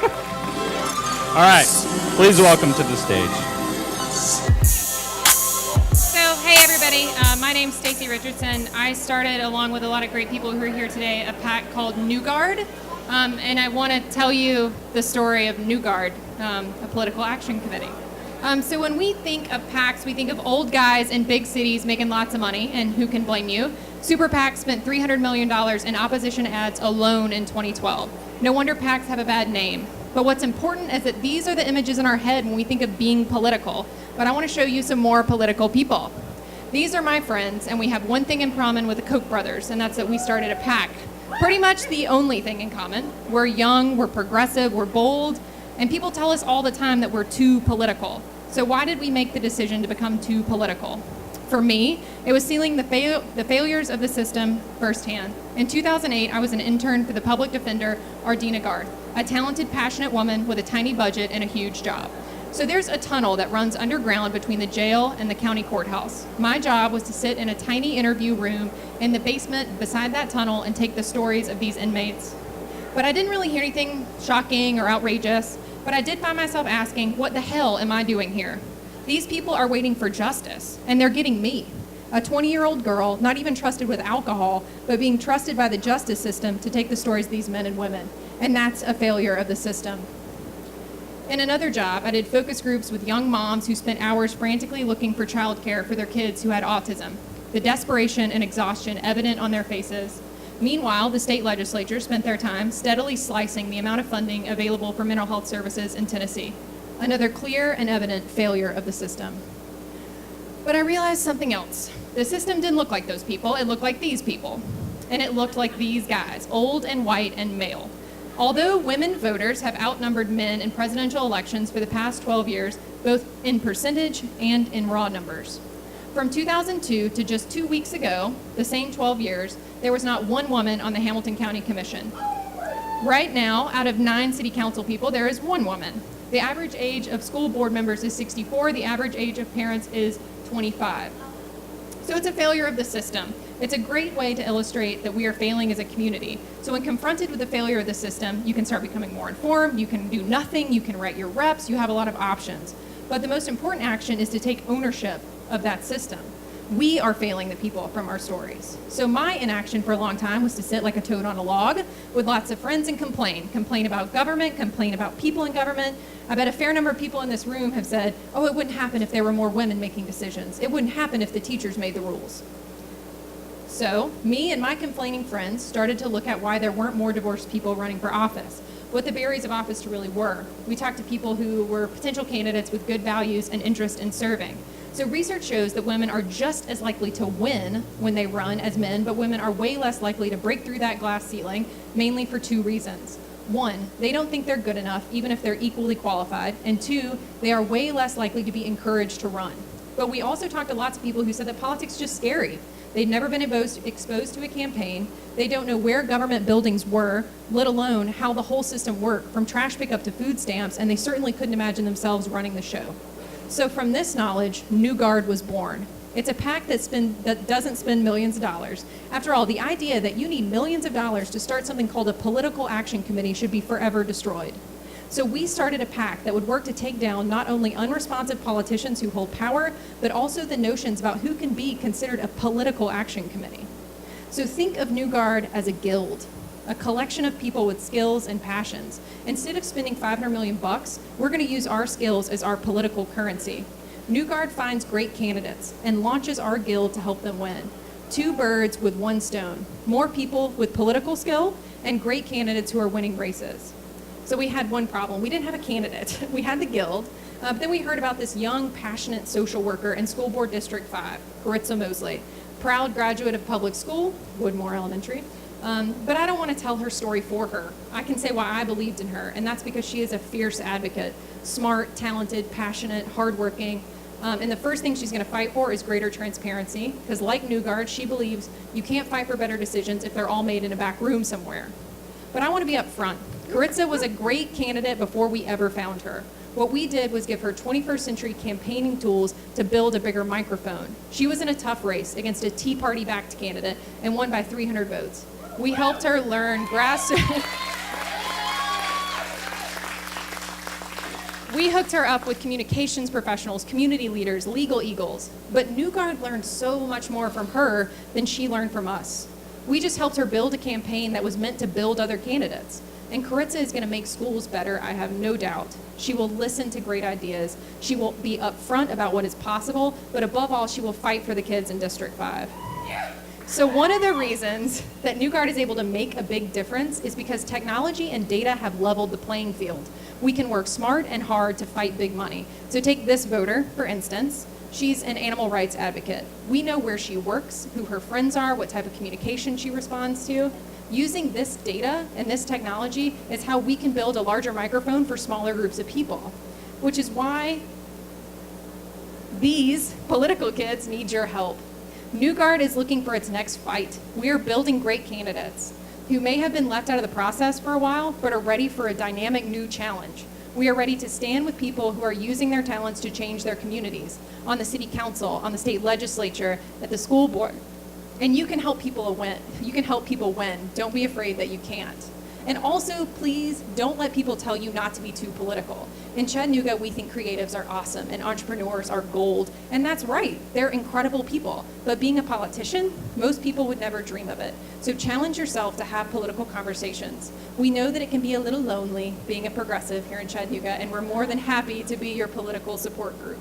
All right, please welcome to the stage. So, hey everybody, my name's Stacy Richardson. I started, along with a lot of great people who are here today, a PAC called New Guard, and I want to tell you the story of New Guard, a political action committee. So when we think of PACs, we think of old guys in big cities making lots of money, and who can blame you? Super PACs spent $300 million in opposition ads alone in 2012. No wonder PACs have a bad name. But what's important is that these are the images in our head when we think of being political. But I want to show you some more political people. These are my friends, and we have one thing in common with the Koch brothers, and that's that we started a PAC. Pretty much the only thing in common. We're young, we're progressive, we're bold, and people tell us all the time that we're too political. So why did we make the decision to become too political? For me, it was seeing the failures of the system firsthand. In 2008, I was an intern for the public defender, Ardina Guard, a talented, passionate woman with a tiny budget and a huge job. So there's a tunnel that runs underground between the jail and the county courthouse. My job was to sit in a tiny interview room in the basement beside that tunnel and take the stories of these inmates. But I didn't really hear anything shocking or outrageous, but I did find myself asking, what the hell am I doing here? These people are waiting for justice, and they're getting me, a 20-year-old girl, not even trusted with alcohol, but being trusted by the justice system to take the stories of these men and women. And that's a failure of the system. In another job, I did focus groups with young moms who spent hours frantically looking for childcare for their kids who had autism, the desperation and exhaustion evident on their faces. Meanwhile, the state legislature spent their time steadily slicing the amount of funding available for mental health services in Tennessee. Another clear and evident failure of the system. But I realized something else. The system didn't look like those people, it looked like these people. And it looked like these guys, old and white and male. Although women voters have outnumbered men in presidential elections for the past 12 years, both in percentage and in raw numbers. From 2002 to just 2 weeks ago, the same 12 years, there was not one woman on the Hamilton County Commission. Right now, out of 9 city council people, there is one woman. The average age of school board members is 64. The average age of parents is 25. So it's a failure of the system. It's a great way to illustrate that we are failing as a community. So when confronted with the failure of the system, you can start becoming more informed, you can do nothing, you can write your reps, you have a lot of options. But the most important action is to take ownership of that system. We are failing the people from our stories. So my inaction for a long time was to sit like a toad on a log with lots of friends and complain about government, complain about people in government. I bet a fair number of people in this room have said, oh, it wouldn't happen if there were more women making decisions. It wouldn't happen if the teachers made the rules. So me and my complaining friends started to look at why there weren't more diverse people running for office, what the barriers of office really were. We talked to people who were potential candidates with good values and interest in serving. So research shows that women are just as likely to win when they run as men, but women are way less likely to break through that glass ceiling, mainly for 2 reasons. 1, they don't think they're good enough, even if they're equally qualified. And 2, they are way less likely to be encouraged to run. But we also talked to lots of people who said that politics is just scary. They'd never been exposed to a campaign. They don't know where government buildings were, let alone how the whole system worked, from trash pickup to food stamps, and they certainly couldn't imagine themselves running the show. So from this knowledge, New Guard was born. It's a PAC that doesn't spend millions of dollars. After all, the idea that you need millions of dollars to start something called a political action committee should be forever destroyed. So we started a PAC that would work to take down not only unresponsive politicians who hold power, but also the notions about who can be considered a political action committee. So think of New Guard as a guild, a collection of people with skills and passions. Instead of spending $500 million, we're going to use our skills as our political currency. New Guard finds great candidates and launches our guild to help them win. 2 birds with 1 stone, more people with political skill and great candidates who are winning races. So we had one problem. We didn't have a candidate. We had the guild. But then we heard about this young, passionate social worker in School Board District 5, Richardson Mosley, proud graduate of public school, Woodmore Elementary. But I don't want to tell her story for her. I can say why I believed in her, and that's because she is a fierce advocate, smart, talented, passionate, hardworking. And the first thing she's going to fight for is greater transparency, because like New Guard, she believes you can't fight for better decisions if they're all made in a back room somewhere. But I want to be up front. Caritza was a great candidate before we ever found her. What we did was give her 21st century campaigning tools to build a bigger microphone. She was in a tough race against a Tea Party-backed candidate and won by 300 votes. We helped her learn We hooked her up with communications professionals, community leaders, legal eagles. But New Guard learned so much more from her than she learned from us. We just helped her build a campaign that was meant to build other candidates. And Caritza is going to make schools better, I have no doubt. She will listen to great ideas. She will be upfront about what is possible, but above all, she will fight for the kids in District 5. So one of the reasons that New Guard is able to make a big difference is because technology and data have leveled the playing field. We can work smart and hard to fight big money. So take this voter, for instance. She's an animal rights advocate. We know where she works, who her friends are, what type of communication she responds to. Using this data and this technology is how we can build a larger microphone for smaller groups of people, which is why these political kids need your help. New Guard is looking for its next fight. We are building great candidates who may have been left out of the process for a while, but are ready for a dynamic new challenge. We are ready to stand with people who are using their talents to change their communities, on the city council, on the state legislature, at the school board. And you can help people win. You can help people win. Don't be afraid that you can't. And also, please don't let people tell you not to be too political. In Chattanooga, we think creatives are awesome and entrepreneurs are gold. And that's right, they're incredible people. But being a politician, most people would never dream of it. So challenge yourself to have political conversations. We know that it can be a little lonely being a progressive here in Chattanooga, and we're more than happy to be your political support group.